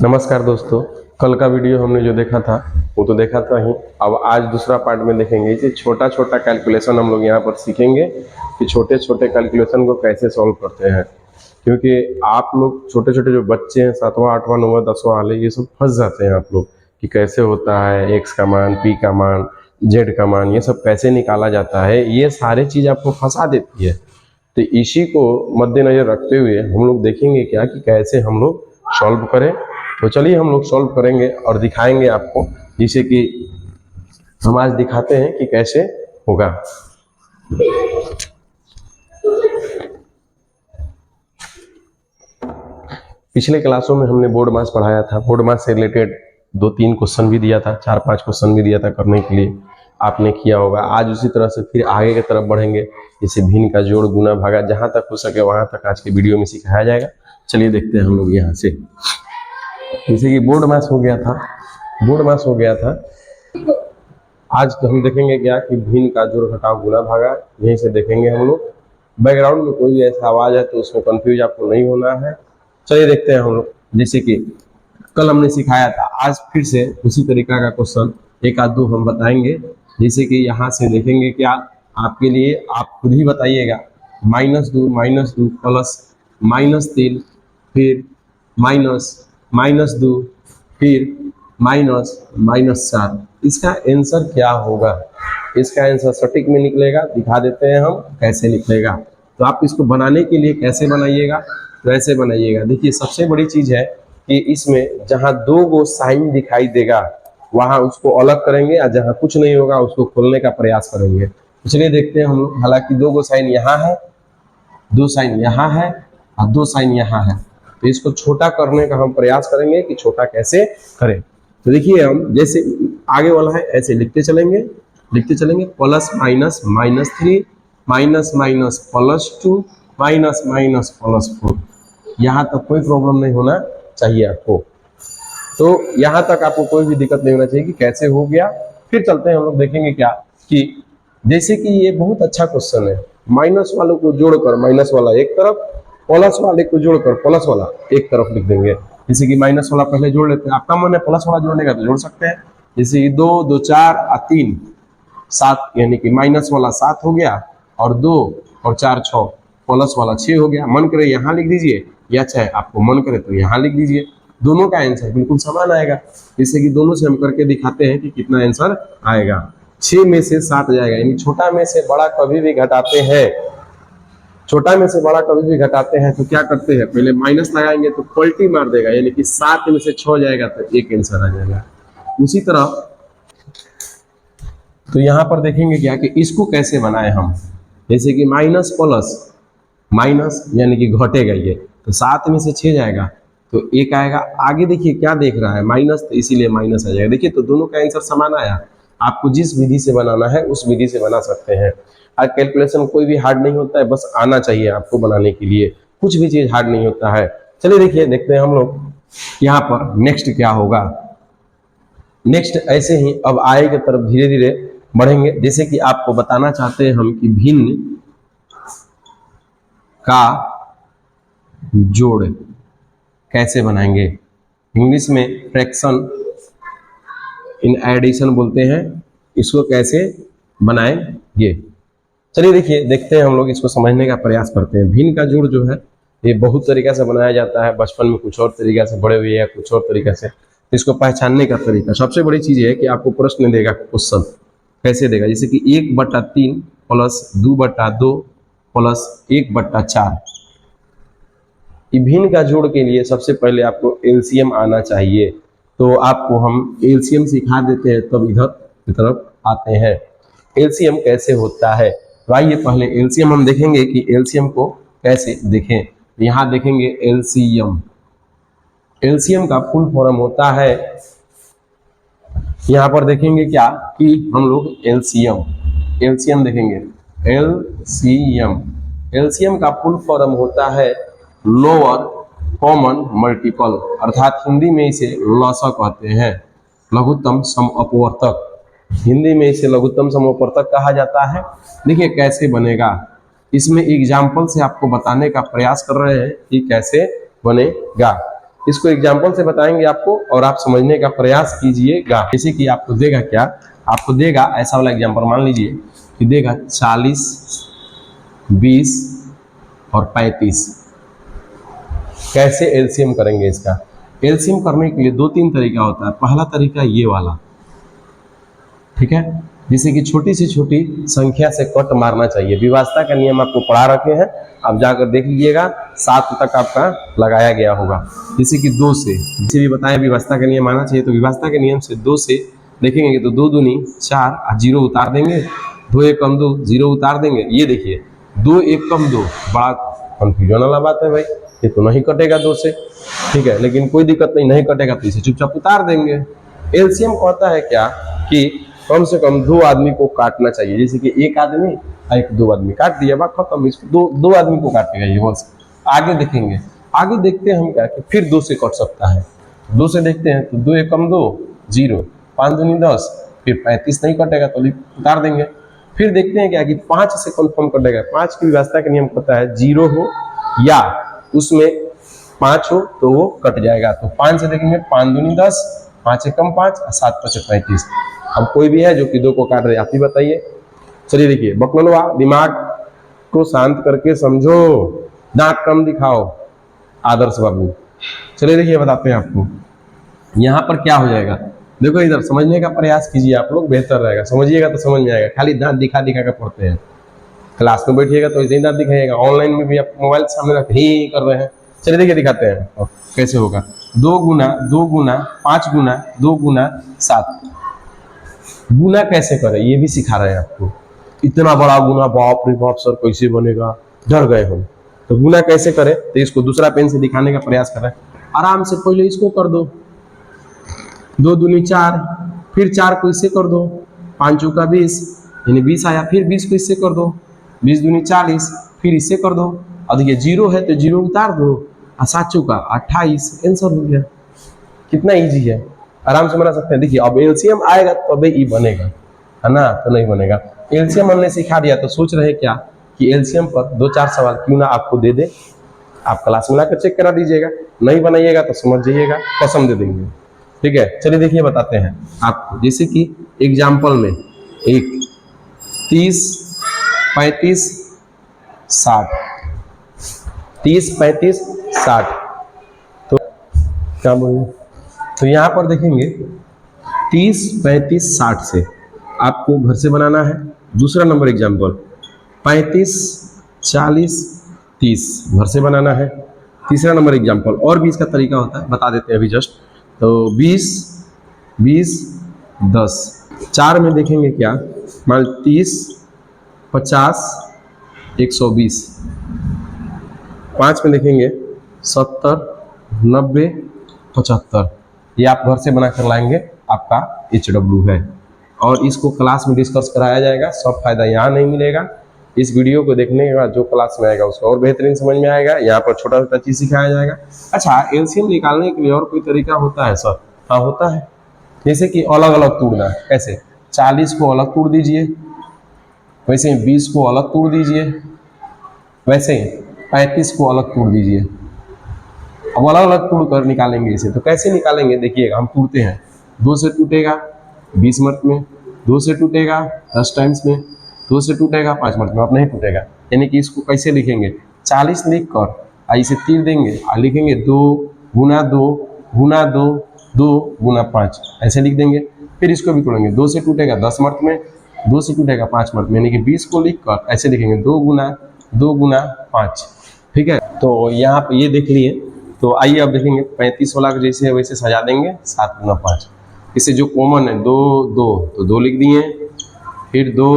नमस्कार दोस्तों, कल का वीडियो हमने जो देखा था वो तो देखा था ही। अब आज दूसरा पार्ट में देखेंगे कि छोटा छोटा कैलकुलेशन हम लोग यहाँ पर सीखेंगे कि छोटे छोटे कैलकुलेशन को कैसे सॉल्व करते हैं। क्योंकि आप लोग छोटे छोटे जो बच्चे हैं 7वां 8वां 9वां 10वां वाले, ये सब फंस जाते हैं आप लोग कि कैसे होता है एक्स का मान, पी का मान, जेड का मान, ये सब कैसे निकाला जाता है। ये सारी चीज़ आपको फंसा देती है। तो इसी को मद्देनजर रखते हुए हम लोग देखेंगे क्या कि कैसे हम लोग सॉल्व करें। तो चलिए हम लोग सॉल्व करेंगे और दिखाएंगे आपको, जिसे कि हम आज दिखाते हैं कि कैसे होगा। पिछले क्लासों में हमने बोर्ड मास पढ़ाया था। बोर्ड मास से रिलेटेड 2-3 क्वेश्चन भी दिया था, 4-5 क्वेश्चन भी दिया था करने के लिए, आपने किया होगा। आज उसी तरह से फिर आगे की तरफ बढ़ेंगे, जैसे भिन्न का जोड़, गुना, भागा, जहां तक हो सके वहां तक आज के वीडियो में सिखाया जाएगा। चलिए देखते हैं हम लोग यहाँ से। जैसे कि बोर्ड मास हो गया था, आज तो हम देखेंगे क्या कि भिन्न का जोड़, घटाव, गुना, भागा, यहीं से देखेंगे हम लोग। बैकग्राउंड में कोई भी ऐसा आवाज है तो उसमें कंफ्यूज आपको नहीं होना है। चलिए देखते हैं हम लोग। जैसे कि कल हमने सिखाया था, आज फिर से उसी तरीका का क्वेश्चन एक आध दो हम बताएंगे। जैसे कि यहाँ से देखेंगे क्या आपके लिए, आप खुद ही बताइएगा। -2 प्लस -3, फिर -2, फिर -4। इसका आंसर क्या होगा? इसका आंसर सटीक में निकलेगा। दिखा देते हैं हम कैसे निकलेगा। तो आप इसको बनाने के लिए कैसे बनाइएगा, तो ऐसे बनाइएगा। देखिए, सबसे बड़ी चीज है कि इसमें जहां 2 गो साइन दिखाई देगा वहां उसको अलग करेंगे, और जहां कुछ नहीं होगा उसको खोलने का प्रयास करेंगे। तो चलिए देखते हैं हम लोग। हालांकि 2 गो साइन यहाँ है, 2 साइन यहाँ है और 2 साइन यहाँ है, तो इसको छोटा करने का हम प्रयास करेंगे कि छोटा कैसे करें। तो देखिए, हम जैसे आगे वाला है ऐसे लिखते चलेंगे plus minus -3, minus minus +2, minus minus +4। यहाँ तक कोई प्रॉब्लम नहीं होना चाहिए आपको। तो यहाँ तक आपको कोई भी दिक्कत नहीं होना चाहिए कि कैसे हो गया। फिर चलते हैं हम लोग, देखेंगे क्या कि जैसे कि ये बहुत अच्छा क्वेश्चन है। माइनस वालों को जोड़कर माइनस वाला एक तरफ, प्लस वाले को जोड़कर प्लस वाला एक तरफ लिख देंगे। जैसे कि माइनस वाला पहले जोड़ लेते हैं। आपका मन है प्लस वाला जोड़ने का तो जोड़ सकते हैं। जैसे कि 2 2 4 और 3 7, यानी कि माइनस वाला 7 हो गया, और 2 और 4 6, प्लस वाला 6 हो गया। मन करे यहाँ लिख दीजिए, या चाहे आपको मन करे तो यहाँ लिख दीजिए। दोनों का आंसर बिल्कुल समान आएगा। जैसे कि दोनों से हम करके दिखाते हैं कि कितना आंसर आएगा। 6 में से 7 जाएगा, यानी छोटा में से बड़ा कभी भी घटाते हैं, तो क्या करते हैं, पहले माइनस लगाएंगे तो पलटी मार देगा, यानी कि 7 में से 6 जाएगा तो एक आंसर आ जाएगा। उसी तरह तो यहाँ पर देखेंगे क्या कि इसको कैसे बनाए हम। जैसे कि माइनस प्लस माइनस, यानी कि घटेगा ये, तो 7 में से 6 जाएगा तो एक आएगा। आगे देखिए क्या देख रहा है, माइनस, तो इसीलिए माइनस आ जाएगा। देखिए, तो दोनों का आंसर समान आया। आपको जिस विधि से बनाना है उस विधि से बना सकते हैं। आज कैलकुलेशन कोई भी हार्ड नहीं होता है, बस आना चाहिए आपको बनाने के लिए। कुछ भी चीज हार्ड नहीं होता है। चलिए देखिए, देखते हैं हम लोग यहाँ पर नेक्स्ट क्या होगा। नेक्स्ट ऐसे ही अब आगे की तरफ धीरे धीरे बढ़ेंगे। जैसे कि आपको बताना चाहते हैं हम कि भिन्न का जोड़ कैसे बनाएंगे। इंग्लिश में फ्रैक्शन इन एडिशन बोलते हैं। इसको कैसे बनाएंगे, चलिए देखिए, देखते हैं हम लोग। इसको समझने का प्रयास करते हैं। भिन्न का जोड़ जो है ये बहुत तरीका से बनाया जाता है। बचपन में कुछ और तरीका से, बड़े हुए या कुछ और तरीका से। इसको पहचानने का तरीका, सबसे बड़ी चीज है कि आपको प्रश्न देगा, क्वेश्चन कैसे देगा। जैसे कि 1/3 प्लस 2/2 प्लस 1/4। भिन्न का जोड़ के लिए सबसे पहले आपको एलसीएम आना चाहिए। तो आपको हम एलसीएम सिखा देते हैं, तब इधर की तरफ आते हैं। एलसीएम कैसे होता है, तो आइए पहले एलसीएम हम देखेंगे कि एलसीएम को कैसे देखें। यहाँ देखेंगे एलसीएम। एलसीएम का फुल फॉर्म होता है, यहाँ पर देखेंगे क्या कि हम लोग एलसीएम देखेंगे। एलसीएम का फुल फॉर्म होता है लोअर कॉमन मल्टीपल, अर्थात हिंदी में इसे लसा कहते हैं, लघुत्तम समअपवर्तक। हिंदी में इसे लघुत्तम समअपवर्तक कहा जाता है। देखिए कैसे बनेगा, इसमें एग्जाम्पल से आपको बताने का प्रयास कर रहे हैं कि कैसे बनेगा। इसको एग्जाम्पल से बताएंगे आपको और आप समझने का प्रयास कीजिएगा। जैसे कि आपको देगा क्या, आपको देगा ऐसा वाला एग्जाम्पल, मान लीजिए कि देगा 40, 20 और 35। कैसे एलसीएम करेंगे इसका? एलसीएम करने के लिए 2-3 तरीका होता है। पहला तरीका ये वाला, ठीक है, जैसे कि छोटी से छोटी संख्या से कट मारना चाहिए। विभाज्यता का नियम आपको पढ़ा रखे हैं, आप जाकर देख लीजिएगा, 7 तक आपका लगाया गया होगा। जैसे कि 2 से, जैसे भी बताया विभाज्यता का नियम आना चाहिए, तो विभाज्यता के नियम से 2 से देखेंगे तो 2 दूनी 4, 0 उतार देंगे, 2 1 कम 2, 0 उतार देंगे। ये देखिए 2 1 कम 2, बड़ा कंफ्यूजन वाला बात है भाई, ये तो नहीं कटेगा 2 से, ठीक है, लेकिन कोई दिक्कत नहीं कटेगा तो इसे चुपचाप उतार देंगे। एलसीएम कहता है क्या कि कम से कम 2 आदमी को काटना चाहिए। जैसे कि 1 आदमी और 2 आदमी काट दिया, बात खत्म। इसको 2 आदमी को काटेगा ये बस। आगे देखेंगे, आगे देखते हैं हम क्या कि फिर 2 से कट सकता है। 2 से देखते हैं तो 2 1 कम 2, 0, 5 दूनी 10, फिर 35 नहीं कटेगा तो उतार देंगे। फिर देखते हैं क्या कि 5 से कन्फर्म कटेगा। 5 की व्यवस्था का नियम कहता है 0 हो या उसमें 5 हो तो वो कट जाएगा। तो 5 से देखेंगे, 5 दूनी 10, 5 1 कम 5, 7 5 35। अब कोई भी है जो कि 2 को काट रहे, आप ही बताइए। चलिए देखिए, बकलवा, दिमाग को शांत करके समझो, दांत कम दिखाओ, आदर्श बाबू। चलिए देखिए, बताते हैं आपको यहाँ पर क्या हो जाएगा। देखो इधर समझने का प्रयास कीजिए आप लोग, बेहतर रहेगा। समझिएगा तो समझ में आएगा, खाली दांत दिखा दिखा कर पढ़ते हैं। क्लास में बैठिएगा तो ऐसे ही दांत दिखाइएगा, ऑनलाइन में भी आप मोबाइल सामने रख ही कर रहे हैं। चलिए देखिए, दिखाते हैं कैसे होगा। 2 गुना 2 गुना 5 गुना 2 गुना 7। गुना कैसे करें ये भी सिखा रहे हैं आपको। इतना बड़ा गुना, बाप रे बाप सर कैसे बनेगा, डर गए हम। तो गुना कैसे करें, तो इसको दूसरा पेन से दिखाने का प्रयास करें। आराम से पहले इसको कर दो, 2 दूनी 4, फिर 4 को इससे कर दो, 5 का 20, यानी 20 आया, फिर 20 को इससे कर दो, 20 दूनी 40, फिर इससे कर दो। अब देखिए 0 है तो 0 उतार दो, और 7 का 28, आंसर हो गया। कितना इजी है, आराम से बना सकते हैं। देखिए अब एलसीएम आएगा तो अबे ये बनेगा, है ना, तो नहीं बनेगा। एलसीएम हमने सिखा दिया, तो सोच रहे क्या कि एलसीएम पर 2-4 सवाल क्यों ना आपको दे दे, आप क्लास में लाकर चेक करा दीजिएगा। नहीं बनाइएगा तो समझ जाइएगा, कसम दे देंगे, ठीक है। चलिए देखिए, बताते हैं आपको। जैसे कि एग्जाम्पल में 1 30 35 60, 30 35 60, तो क्या बोलूं, तो यहाँ पर देखेंगे 30 35 60 से आपको घर से बनाना है। दूसरा नंबर एग्जाम्पल 35 40 30 घर से बनाना है। तीसरा नंबर एग्जाम्पल, और भी इसका तरीका होता है, बता देते हैं अभी जस्ट। तो 20 20 10, 4 में देखेंगे क्या, मान 30 50 120, 5 में देखेंगे 70 90 75। ये आप घर से बना कर लाएंगे, आपका HW है। और इसको क्लास में डिस्कस कराया जाएगा, सब फायदा यहाँ नहीं मिलेगा। इस वीडियो को देखने के बाद जो क्लास में आएगा उसको और बेहतरीन समझ में आएगा। यहाँ पर छोटा छोटा चीज सिखाया जाएगा। अच्छा, एलसीएम निकालने के लिए और कोई तरीका होता है सर? हाँ होता है, जैसे कि अलग अलग तोड़ना। कैसे? 40 को अलग तोड़ दीजिए, वैसे ही 20 को अलग तोड़ दीजिए, वैसे ही 35 को अलग तोड़ दीजिए। अब अलग अलग तोड़ कर निकालेंगे इसे। तो कैसे निकालेंगे, देखिएगा, हम तोड़ते हैं। 2 से टूटेगा 20 मिनट में, 2 से टूटेगा 10 टाइम्स में, 2 से टूटेगा 5 मिनट में, अब नहीं टूटेगा। यानी कि इसको कैसे लिखेंगे, 40 लिख कर इसे तीर देंगे और लिखेंगे 2 गुना 2 गुना 2 2 गुना 5, ऐसे लिख देंगे। फिर इसको भी तोड़ेंगे, 2 से टूटेगा 10 मिनट में, 2 से टूटेगा 5 मिनट में, यानी कि 20 को लिख कर ऐसे लिखेंगे 2 गुना 5, ठीक है। तो यहाँ पे ये देख लिए। तो आइए अब देखेंगे 35 वाला जैसे है वैसे सजा देंगे 7 गुना 5। इससे जो कॉमन है 2 2, तो 2 लिख दिए, फिर 2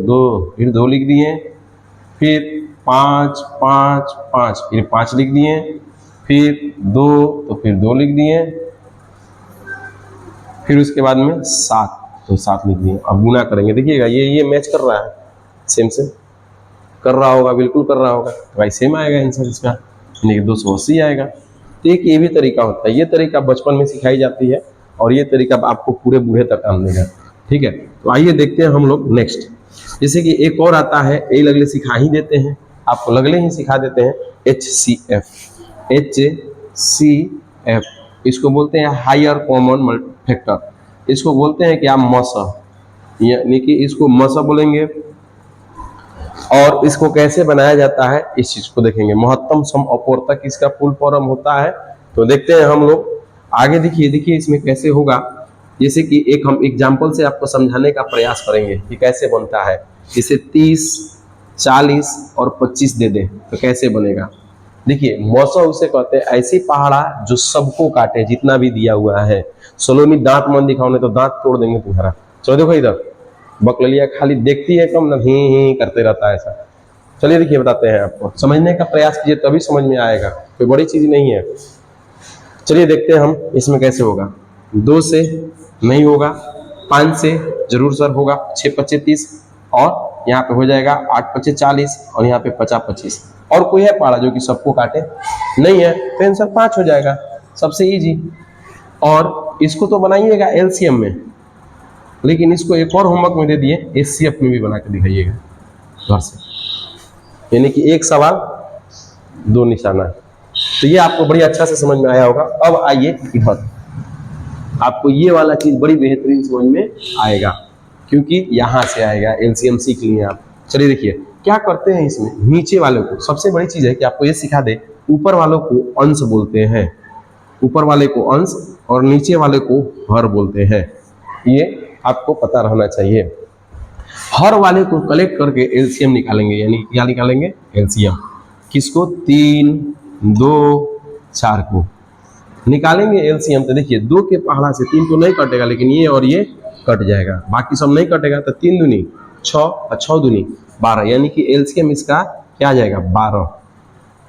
2, फिर 2 लिख दिए, फिर 5 5 5, फिर 5 लिख दिए, फिर 2, तो फिर 2 लिख दिए, फिर उसके बाद में 7, तो 7 लिख दिए। अब गुना करेंगे, देखिएगा ये मैच कर रहा है, सेम कर रहा होगा, बिल्कुल कर रहा होगा, तो भाई सेम आएगा आंसर इसका, यानी कि 280 आएगा। तो एक ये भी तरीका होता है। ये तरीका बचपन में सिखाई जाती है और ये तरीका आपको पूरे बूढ़े तक काम देगा, ठीक है। तो आइए देखते हैं हम लोग नेक्स्ट। जैसे कि एक और आता है, ये लगले सिखा ही देते हैं आपको, लगले ही सिखा देते हैं, HCF एफ। इसको बोलते हैं हायर कॉमन फैक्टर, इसको बोलते हैं क्या मस, यानी कि इसको मस बोलेंगे। और इसको कैसे बनाया जाता है इस चीज को देखेंगे। महत्तम सम अपवर्तक इसका फुल फॉर्म होता है। तो देखते हैं हम लोग आगे। देखिए इसमें कैसे होगा। जैसे कि एक हम एग्जाम्पल से आपको समझाने का प्रयास करेंगे कि कैसे बनता है। इसे 30, 40 और 25 दे दें तो कैसे बनेगा। देखिए मौसम उसे कहते हैं ऐसी पहाड़ा जो सबको काटे, जितना भी दिया हुआ है। सलोनी दांत मन दिखाओ नहीं तो दांत तोड़ देंगे तुम्हारा। चलो देखो इधर, बकलिया खाली देखती है कम, ना ही करते रहता है ऐसा। चलिए देखिए बताते हैं आपको, समझने का प्रयास कीजिए तभी समझ में आएगा, कोई बड़ी चीज नहीं है। चलिए देखते हैं हम इसमें कैसे होगा। 2 से नहीं होगा, 5 से जरूर सर होगा, 6 5 30 और यहाँ पे हो जाएगा 8 5 40 और यहाँ पे 50 25। और कोई है पहाड़ा जो कि सबको काटे? नहीं है, तो आंसर 5 हो जाएगा, सबसे इजी। और इसको तो बनाइएगा एलसीएम में, लेकिन इसको एक और होमवर्क में दे दिए, एचसीएफ में भी बना के दिखाइएगा घर से, यानी कि एक सवाल 2 निशाना। तो ये आपको बड़ी अच्छा से समझ में आया होगा। अब आइए इधर, आपको ये वाला चीज बड़ी बेहतरीन समझ में आएगा, क्योंकि यहां से आएगा। एलसीएम सीख लिए आप। चलिए देखिए क्या करते हैं इसमें। नीचे वालों को, सबसे बड़ी चीज है कि आपको ये सिखा दे, ऊपर वालों को अंश बोलते हैं, ऊपर वाले को अंश और नीचे वाले को हर बोलते हैं। ये आपको पता रहना चाहिए। हर वाले को कलेक्ट करके एलसीएम निकालेंगे, यानी क्या निकालेंगे? एलसीएम। किसको? 3, 2, 4 को निकालेंगे एलसीएम। तो देखिए 2 के पहाड़ा से 3 तो नहीं कटेगा, लेकिन ये और ये कट जाएगा, बाकी सब नहीं कटेगा। तो 3 दूनी 6 और 6 दूनी 12, यानी कि एलसीएम इसका क्या आ जाएगा? 12।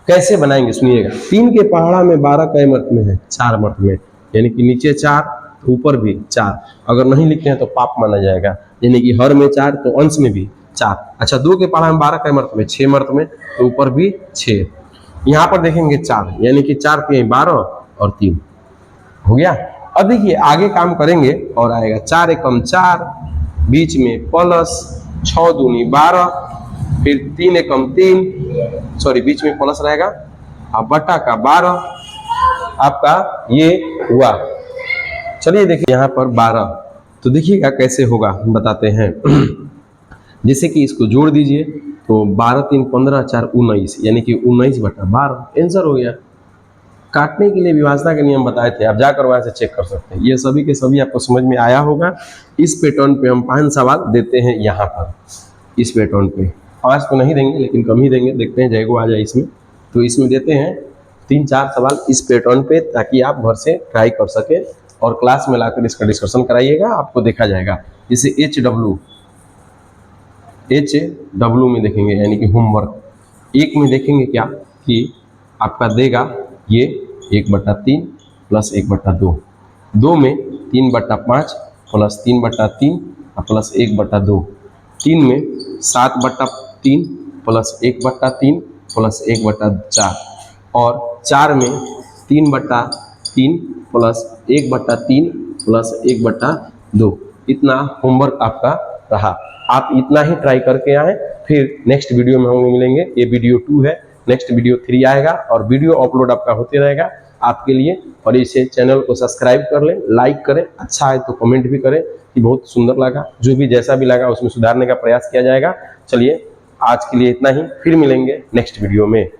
कैसे बनाएंगे सुनिएगा। 3 के पहाड़ा में 12 कै मर्त में है? 4 मर्त में, यानी कि नीचे 4 ऊपर भी 4। अगर नहीं लिखते हैं तो पाप माना जाएगा, यानी कि हर में 4 तो अंश में भी 4। अच्छा 2 के पहाड़ा में 12 कै मर्त में? 6 मर्त में, तो ऊपर भी 6। यहाँ पर देखेंगे 4, यानी कि 4 के 12 और 3 हो गया। अब देखिए आगे काम करेंगे और आएगा 4 एकम 4, बीच में प्लस 6 दूनी 12, फिर 3 एकम 3, सॉरी बीच में प्लस रहेगा, अब बटा का 12 आपका ये हुआ। चलिए देखिए यहाँ पर 12, तो देखिएगा कैसे होगा, बताते हैं। जैसे कि इसको जोड़ दीजिए तो 12 3 15 4 19, यानी कि 19/12 आंसर हो गया। काटने के लिए विभाजन के नियम बताए थे, आप जाकर वहां से चेक कर सकते हैं। ये सभी के सभी आपको समझ में आया होगा। इस पैटर्न पे हम 5 सवाल देते हैं यहाँ पर, इस पैटर्न पे 5 तो नहीं देंगे लेकिन कम ही देंगे, देखते हैं जयगो आ जाए इसमें। तो इसमें देते हैं 3-4 सवाल इस पैटर्न पे, ताकि आप घर से ट्राई कर सके और क्लास में लाकर इसका डिस्कशन कराइएगा, आपको देखा जाएगा। जैसे HW में देखेंगे, यानी कि होमवर्क 1 में देखेंगे क्या कि आपका देगा ये 1/3 प्लस 1/2, 2 में 3/5 प्लस 3/3 प्लस 1/2, 3 में 7/3 प्लस 1/3 प्लस 1/4 और 4 में 3/3 प्लस 1/3 प्लस 1/2। इतना होमवर्क आपका रहा। आप इतना ही ट्राई करके आए, फिर नेक्स्ट वीडियो में हम मिलेंगे। ये वीडियो 2 है, नेक्स्ट वीडियो 3 आएगा और वीडियो अपलोड आपका होते रहेगा आपके लिए। और इसे चैनल को सब्सक्राइब कर लें, लाइक करें, अच्छा है तो कमेंट भी करें कि बहुत सुंदर लगा। जो भी जैसा भी लगा उसमें सुधारने का प्रयास किया जाएगा। चलिए आज के लिए इतना ही, फिर मिलेंगे नेक्स्ट वीडियो में।